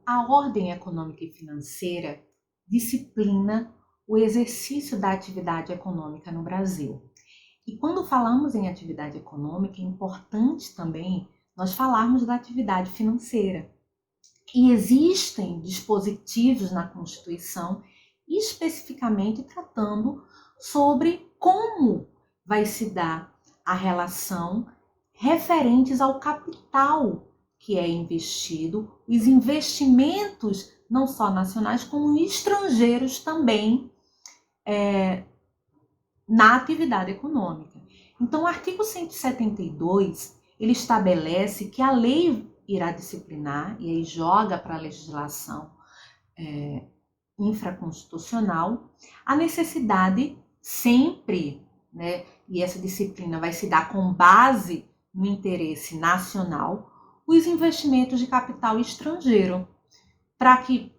A ordem econômica e financeira disciplina o exercício da atividade econômica no Brasil. E quando falamos em atividade econômica, é importante também nós falarmos da atividade financeira. E existem dispositivos na Constituição especificamente tratando sobre como vai se dar a relação referentes ao capital que é investido, os investimentos não só nacionais, como estrangeiros também na atividade econômica. Então, o artigo 172, ele estabelece que a lei irá disciplinar, e aí joga para a legislação infraconstitucional, a necessidade sempre, né, e essa disciplina vai se dar com base no interesse nacional, os investimentos de capital estrangeiro, para que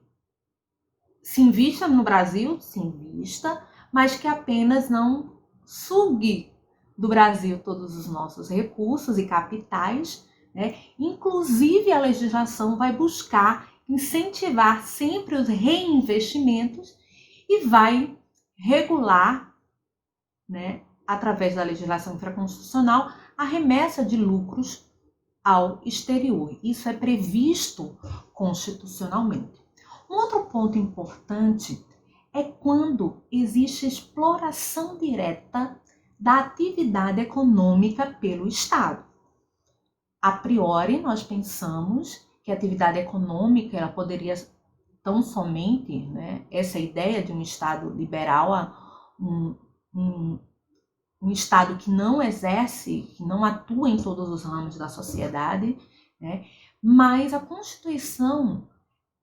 se invista no Brasil, se invista, mas que apenas não sugue do Brasil todos os nossos recursos e capitais, né? Inclusive a legislação vai buscar incentivar sempre os reinvestimentos e vai regular, né, através da legislação infraconstitucional, a remessa de lucros ao exterior. Isso é previsto constitucionalmente. Um outro ponto importante é quando existe exploração direta da atividade econômica pelo Estado. A priori, nós pensamos que a atividade econômica ela poderia tão somente, né, essa ideia de um Estado liberal, um Estado que não exerce, que não atua em todos os ramos da sociedade, né, mas a Constituição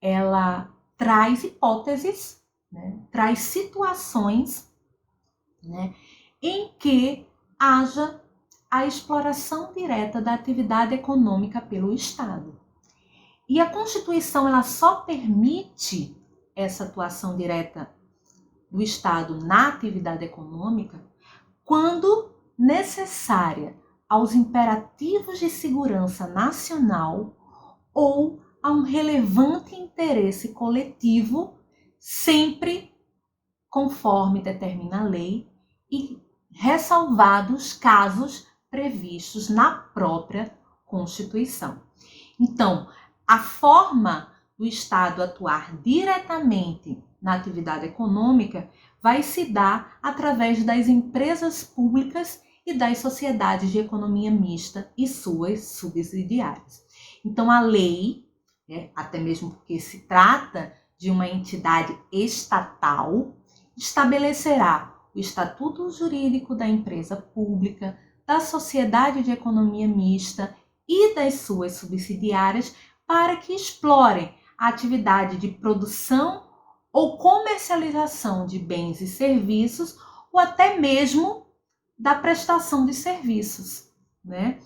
ela traz hipóteses, né, traz situações, né, em que haja a exploração direta da atividade econômica pelo Estado. E a Constituição ela só permite essa atuação direta do Estado na atividade econômica quando necessária aos imperativos de segurança nacional ou a um relevante interesse coletivo, sempre conforme determina a lei e ressalvados casos previstos na própria Constituição. Então, a forma do Estado atuar diretamente na atividade econômica vai se dar através das empresas públicas e das sociedades de economia mista e suas subsidiárias. Então, a lei, até mesmo porque se trata de uma entidade estatal, estabelecerá o estatuto jurídico da empresa pública, da sociedade de economia mista e das suas subsidiárias para que explorem a atividade de produção ou comercialização de bens e serviços ou até mesmo da prestação de serviços, né?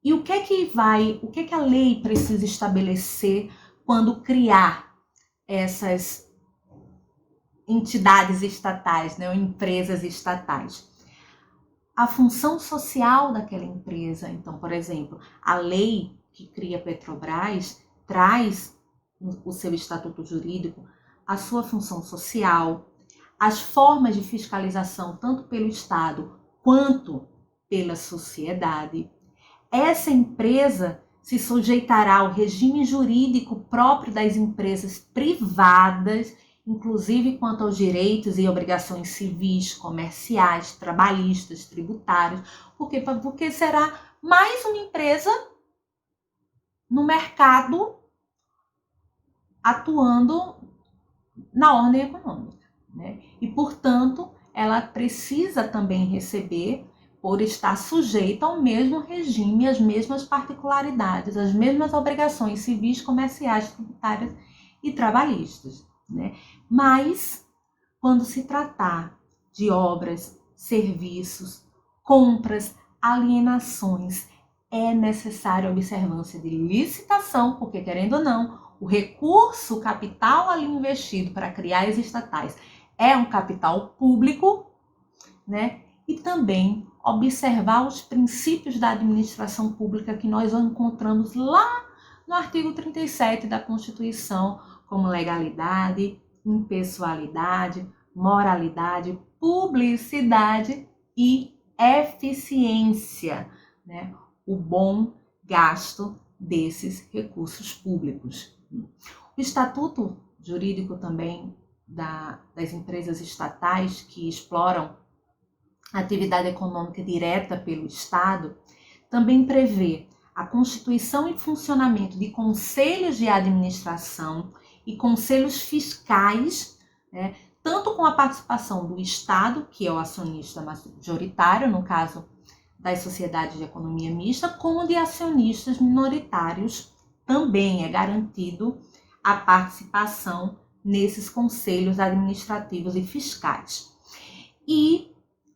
E o que que a lei precisa estabelecer quando criar essas entidades estatais, né, ou empresas estatais? A função social daquela empresa. Então, por exemplo, a lei que cria a Petrobras traz o seu estatuto jurídico, a sua função social, as formas de fiscalização tanto pelo Estado quanto pela sociedade. Essa empresa se sujeitará ao regime jurídico próprio das empresas privadas, inclusive quanto aos direitos e obrigações civis, comerciais, trabalhistas, tributários. Por quê? Porque será mais uma empresa no mercado atuando na ordem econômica, né? E, portanto, ela precisa também receber, por estar sujeita ao mesmo regime, às mesmas particularidades, às mesmas obrigações civis, comerciais, tributárias e trabalhistas, né? Mas, quando se tratar de obras, serviços, compras, alienações, é necessária a observância de licitação, porque, querendo ou não, o recurso, o capital ali investido para criar as estatais é um capital público, né? E também observar os princípios da administração pública que nós encontramos lá no artigo 37 da Constituição, como legalidade, impessoalidade, moralidade, publicidade e eficiência, né? O bom gasto desses recursos públicos. O Estatuto Jurídico também das empresas estatais que exploram atividade econômica direta pelo Estado também prevê a constituição e funcionamento de conselhos de administração e conselhos fiscais, né, tanto com a participação do Estado, que é o acionista majoritário, no caso das sociedades de economia mista, como de acionistas minoritários, também é garantido a participação nesses conselhos administrativos e fiscais. E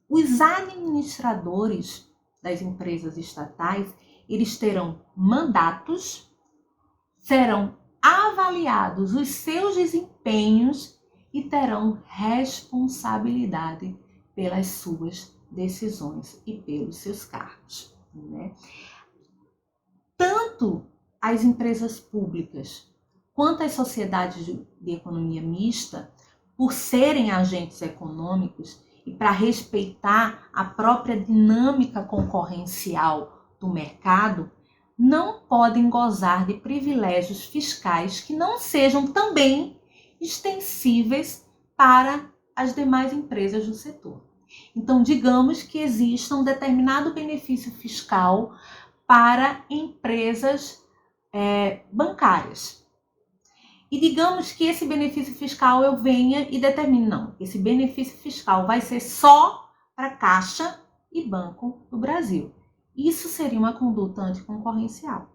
os administradores das empresas estatais, eles terão mandatos, serão avaliados os seus desempenhos e terão responsabilidade pelas suas decisões e pelos seus cargos, né? Tanto as empresas públicas quanto as sociedades de economia mista, por serem agentes econômicos e para respeitar a própria dinâmica concorrencial do mercado, não podem gozar de privilégios fiscais que não sejam também extensíveis para as demais empresas do setor. Então, digamos que exista um determinado benefício fiscal para empresas bancárias. E digamos que esse benefício fiscal eu venha e determine, não, esse benefício fiscal vai ser só para Caixa e Banco do Brasil. Isso seria uma conduta anticoncorrencial.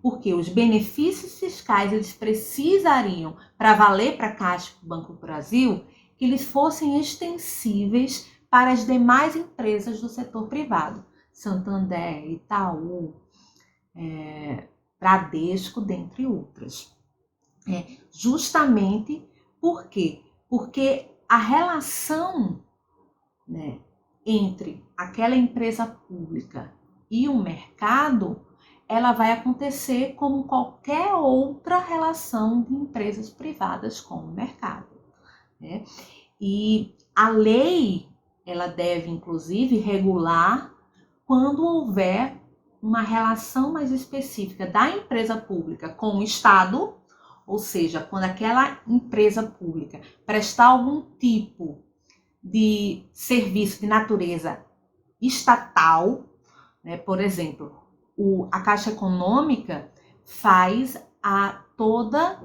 Porque os benefícios fiscais, eles precisariam, para valer para Caixa e Banco do Brasil, que eles fossem extensíveis para as demais empresas do setor privado. Santander, Itaú, Bradesco, dentre outras. Justamente por quê? Porque a relação, né, entre aquela empresa pública e o mercado, ela vai acontecer como qualquer outra relação de empresas privadas com o mercado, né? E a lei, ela deve, inclusive, regular quando houver uma relação mais específica da empresa pública com o Estado, ou seja, quando aquela empresa pública prestar algum tipo de serviço de natureza estatal, né? Por exemplo, a Caixa Econômica faz toda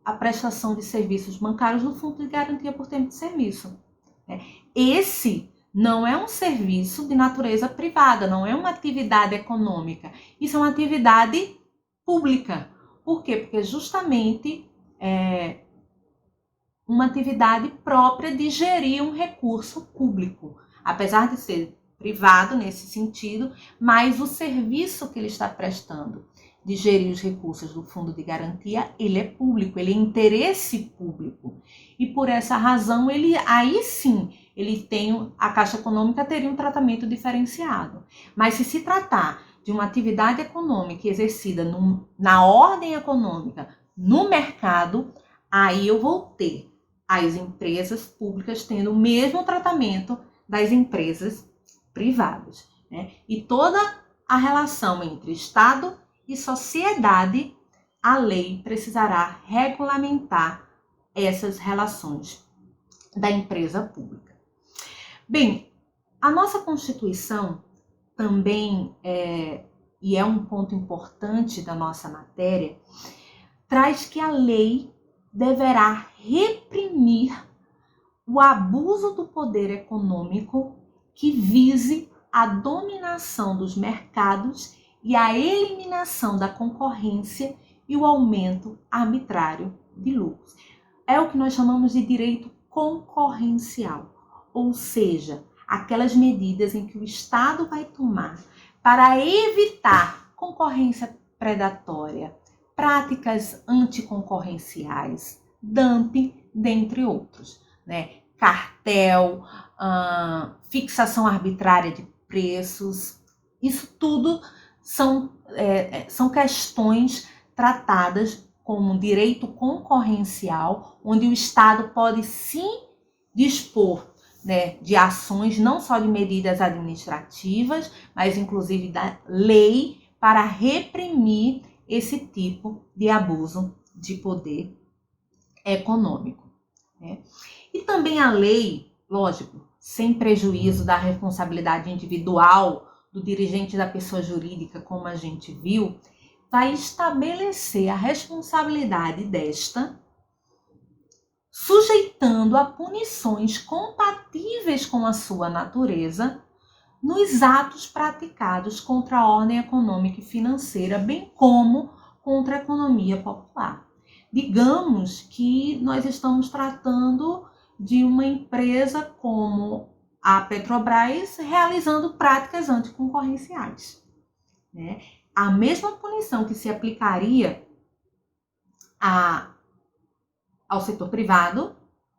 a prestação de serviços bancários no Fundo de Garantia por Tempo de Serviço. Esse não é um serviço de natureza privada, não é uma atividade econômica, isso é uma atividade pública. Por quê? Porque justamente é uma atividade própria de gerir um recurso público, apesar de ser privado nesse sentido, mas o serviço que ele está prestando de gerir os recursos do Fundo de Garantia, ele é público, ele é interesse público. E por essa razão, aí sim, a Caixa Econômica teria um tratamento diferenciado. Mas se tratar de uma atividade econômica exercida na ordem econômica, no mercado, aí eu vou ter as empresas públicas tendo o mesmo tratamento das empresas privadas, né? E toda a relação entre Estado e sociedade, a lei precisará regulamentar essas relações da empresa pública. Bem, a nossa Constituição também, e é um ponto importante da nossa matéria, traz que a lei deverá reprimir o abuso do poder econômico que vise a dominação dos mercados e a eliminação da concorrência e o aumento arbitrário de lucros. É o que nós chamamos de direito concorrencial, ou seja, aquelas medidas em que o Estado vai tomar para evitar concorrência predatória, práticas anticoncorrenciais, dumping, dentre outros, né? Cartel, fixação arbitrária de preços, isso tudo são questões tratadas como direito concorrencial, onde o Estado pode sim dispor, né, de ações, não só de medidas administrativas, mas inclusive da lei para reprimir esse tipo de abuso de poder econômico, né? E também a lei, lógico, sem prejuízo da responsabilidade individual do dirigente da pessoa jurídica, como a gente viu, vai estabelecer a responsabilidade desta, sujeitando a punições compatíveis com a sua natureza nos atos praticados contra a ordem econômica e financeira, bem como contra a economia popular. Digamos que nós estamos tratando de uma empresa como a Petrobras realizando práticas anticoncorrenciais, né? A mesma punição que se aplicaria ao setor privado,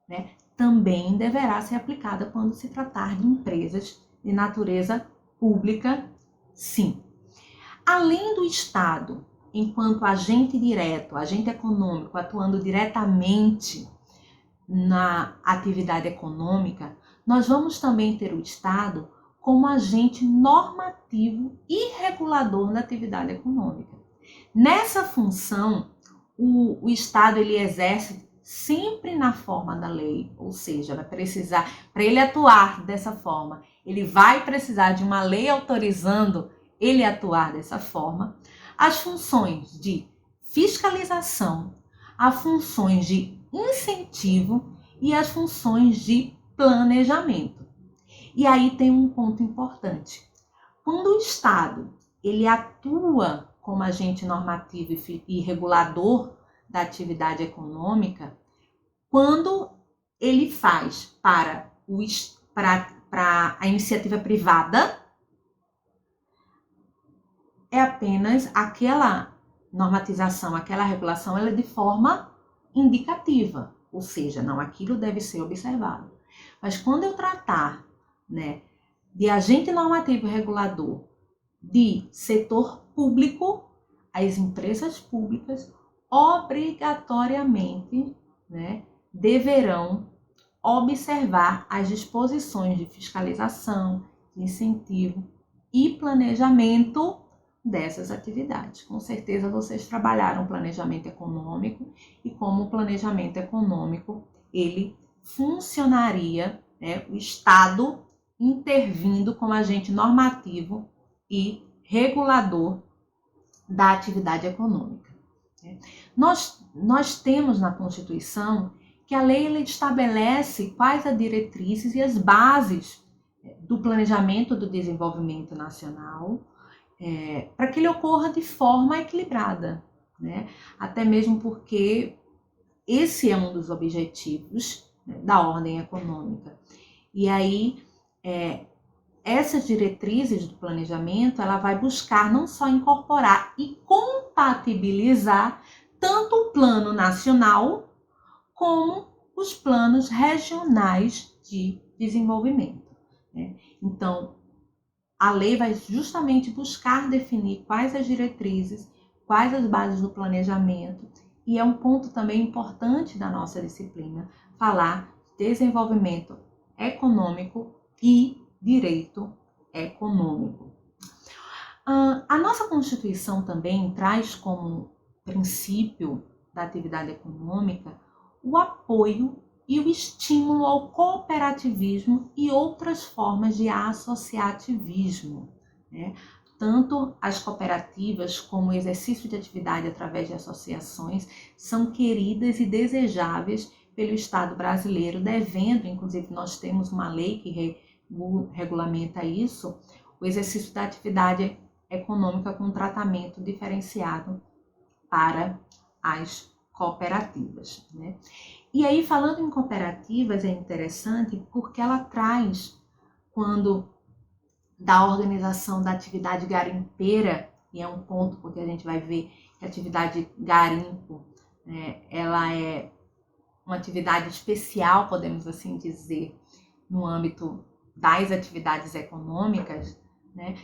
né, também deverá ser aplicada quando se tratar de empresas de natureza pública, sim. Além do Estado, enquanto agente direto, agente econômico, atuando diretamente na atividade econômica, nós vamos também ter o Estado como agente normativo e regulador da atividade econômica. Nessa função, o Estado ele exerce sempre na forma da lei, ou seja, vai precisar, para ele atuar dessa forma, ele vai precisar de uma lei autorizando ele atuar dessa forma, as funções de fiscalização, as funções de incentivo e as funções de planejamento. E aí tem um ponto importante. Quando o Estado ele atua como agente normativo e regulador da atividade econômica, quando ele faz para a iniciativa privada, é apenas aquela normatização, aquela regulação, ela é de forma indicativa, ou seja, não aquilo deve ser observado. Mas quando eu tratar, né, de agente normativo e regulador de setor público, as empresas públicas obrigatoriamente, né, deverão observar as disposições de fiscalização, de incentivo e planejamento dessas atividades. Com certeza vocês trabalharam planejamento econômico e como o planejamento econômico ele funcionaria, né, o Estado intervindo como agente normativo e regulador da atividade econômica. Nós temos na Constituição que a lei ela estabelece quais as diretrizes e as bases do planejamento do desenvolvimento nacional, para que ele ocorra de forma equilibrada, né? Até mesmo porque esse é um dos objetivos, né, da ordem econômica. E aí, essas diretrizes do planejamento, ela vai buscar não só incorporar e compatibilizar tanto o plano nacional como os planos regionais de desenvolvimento, né? Então, a lei vai justamente buscar definir quais as diretrizes, quais as bases do planejamento, e é um ponto também importante da nossa disciplina, falar de desenvolvimento econômico e direito econômico. A nossa Constituição também traz como princípio da atividade econômica o apoio e o estímulo ao cooperativismo e outras formas de associativismo, né? Tanto as cooperativas como o exercício de atividade através de associações são queridas e desejáveis pelo Estado brasileiro, devendo, inclusive nós temos uma lei que regulamenta isso, o exercício da atividade econômica com tratamento diferenciado para as cooperativas, né? E aí, falando em cooperativas, é interessante porque ela traz, quando da organização da atividade garimpeira, e é um ponto porque a gente vai ver que a atividade garimpo, né, ela é uma atividade especial, podemos assim dizer, no âmbito das atividades econômicas, né?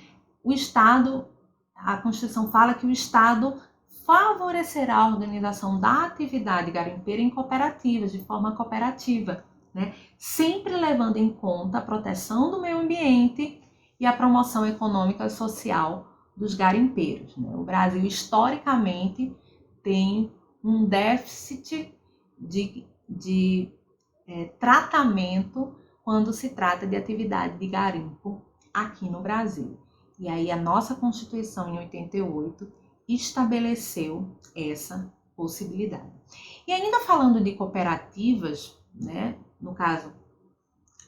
O Estado, a Constituição fala que o Estado favorecerá a organização da atividade garimpeira em cooperativas, de forma cooperativa, né? Sempre levando em conta a proteção do meio ambiente e a promoção econômica e social dos garimpeiros, né? O Brasil, historicamente, tem um déficit de tratamento quando se trata de atividade de garimpo aqui no Brasil. E aí a nossa Constituição, em 88, estabeleceu essa possibilidade. E ainda falando de cooperativas, né, no caso,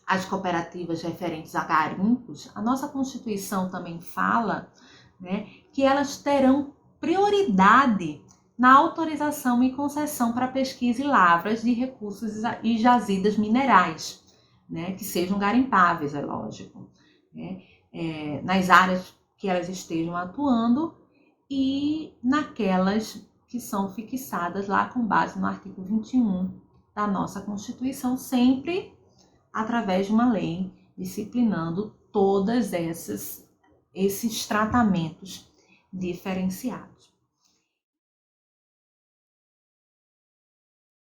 as cooperativas referentes a garimpos, a nossa Constituição também fala, né, que elas terão prioridade na autorização e concessão para pesquisa e lavras de recursos e jazidas minerais, né, que sejam garimpáveis, é lógico, né, nas áreas que elas estejam atuando e naquelas que são fixadas lá com base no artigo 21 da nossa Constituição, sempre através de uma lei disciplinando todas esses tratamentos diferenciados.